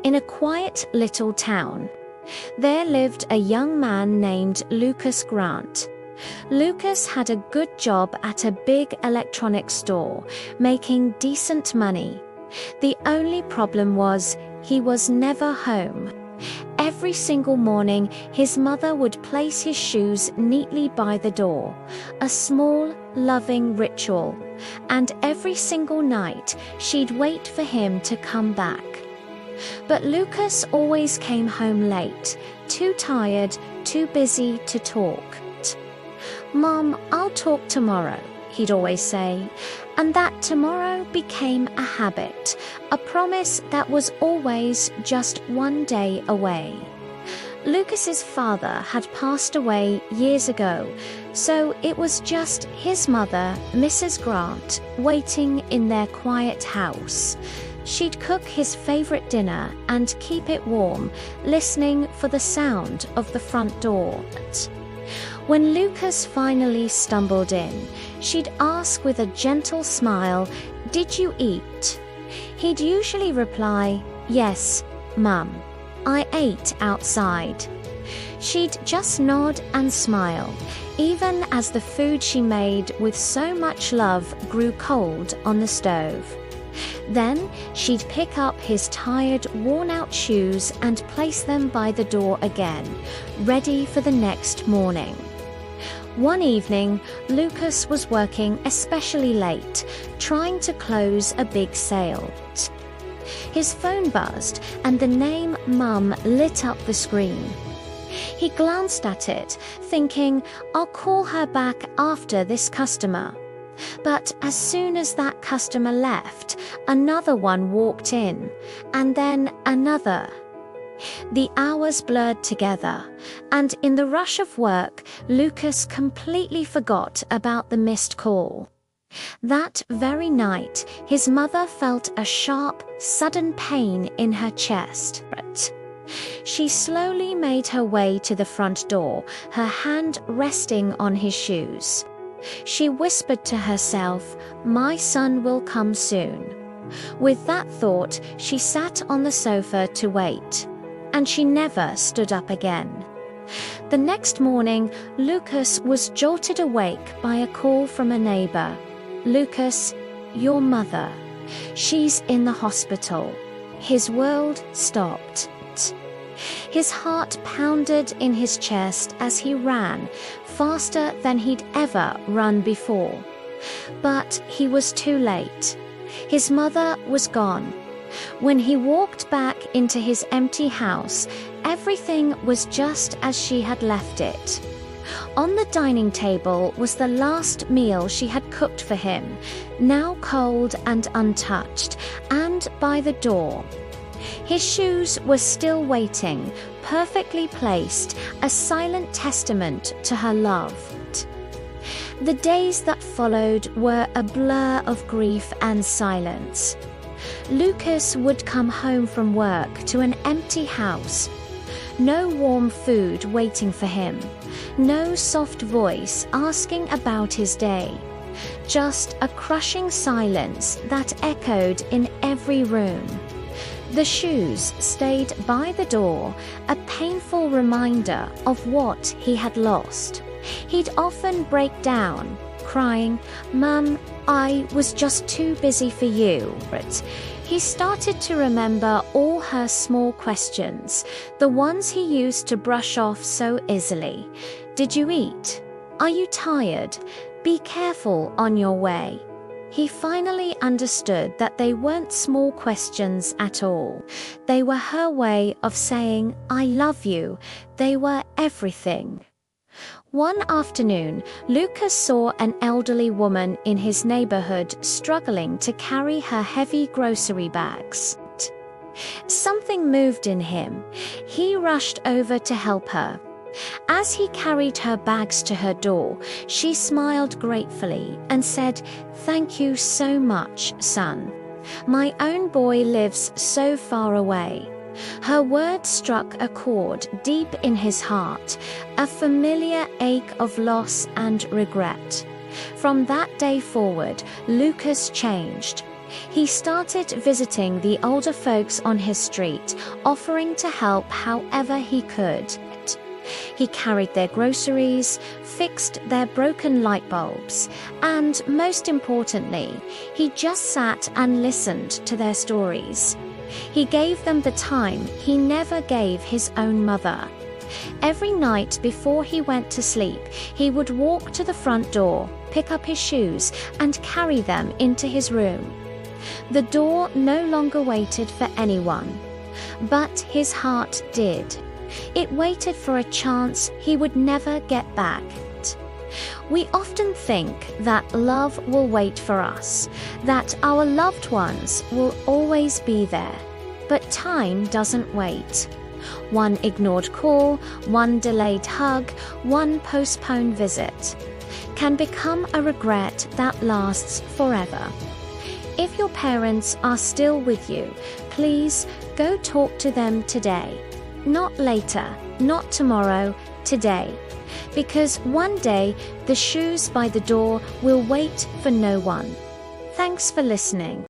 In a quiet little town, there lived a young man named Lucas Grant. Lucas had a good job at a big electronics store, making decent money. The only problem was he was never home. Every single morning, his mother would place his shoes neatly by the door, a small, loving ritual, and every single night she'd wait for him to come back. But Lucas always came home late, too tired, too busy to talk. "Mom, I'll talk tomorrow," he'd always say, and that tomorrow became a habit, a promise that was always just one day away. Lucas's father had passed away years ago, so it was just his mother, Mrs. Grant, waiting in their quiet house. She'd cook his favorite dinner and keep it warm, listening for the sound of the front door. When Lucas finally stumbled in, she'd ask with a gentle smile, "Did you eat?" He'd usually reply, "Yes, Mum, I ate outside." She'd just nod and smile, even as the food she made with so much love grew cold on the stove. Then she'd pick up his tired, worn-out shoes and place them by the door again, ready for the next morning. One evening, Lucas was working especially late, trying to close a big sale. His phone buzzed, and the name Mum lit up the screen. He glanced at it, thinking, "I'll call her back after this customer." But as soon as that customer left, another one walked in, and then another. The hours blurred together, and in the rush of work, Lucas completely forgot about the missed call. That very night, his mother felt a sharp, sudden pain in her chest. She slowly made her way to the front door, her hand resting on his shoes. She whispered to herself, "My son will come soon." With that thought, she sat on the sofa to wait. And she never stood up again. The next morning, Lucas was jolted awake by a call from a neighbor. "Lucas, your mother. She's in the hospital." His world stopped. His heart pounded in his chest as he ran, faster than he'd ever run before. But he was too late. His mother was gone. When he walked back into his empty house, everything was just as she had left it. On the dining table was the last meal she had cooked for him, now cold and untouched, and by the door, his shoes were still waiting, perfectly placed, a silent testament to her love. The days that followed were a blur of grief and silence. Lucas would come home from work to an empty house. No warm food waiting for him. No soft voice asking about his day. Just a crushing silence that echoed in every room. The shoes stayed by the door, a painful reminder of what he had lost. He'd often break down, crying, "Mum, I was just too busy for you." He started to remember all her small questions, the ones he used to brush off so easily. "Did you eat? Are you tired? Be careful on your way." He finally understood that they weren't small questions at all. They were her way of saying, "I love you." They were everything. One afternoon, Lucas saw an elderly woman in his neighborhood struggling to carry her heavy grocery bags. Something moved in him. He rushed over to help her. As he carried her bags to her door, she smiled gratefully and said, "Thank you so much, son. My own boy lives so far away." Her words struck a chord deep in his heart, a familiar ache of loss and regret. From that day forward, Lucas changed. He started visiting the older folks on his street, offering to help however he could. He carried their groceries, fixed their broken light bulbs, and most importantly, he just sat and listened to their stories. He gave them the time he never gave his own mother. Every night before he went to sleep, he would walk to the front door, pick up his shoes, and carry them into his room. The door no longer waited for anyone, but his heart did. It waited for a chance he would never get back. We often think that love will wait for us, that our loved ones will always be there. But time doesn't wait. One ignored call, one delayed hug, one postponed visit can become a regret that lasts forever. If your parents are still with you, please go talk to them today. Not later, not tomorrow, today. Because one day, the shoes by the door will wait for no one. Thanks for listening.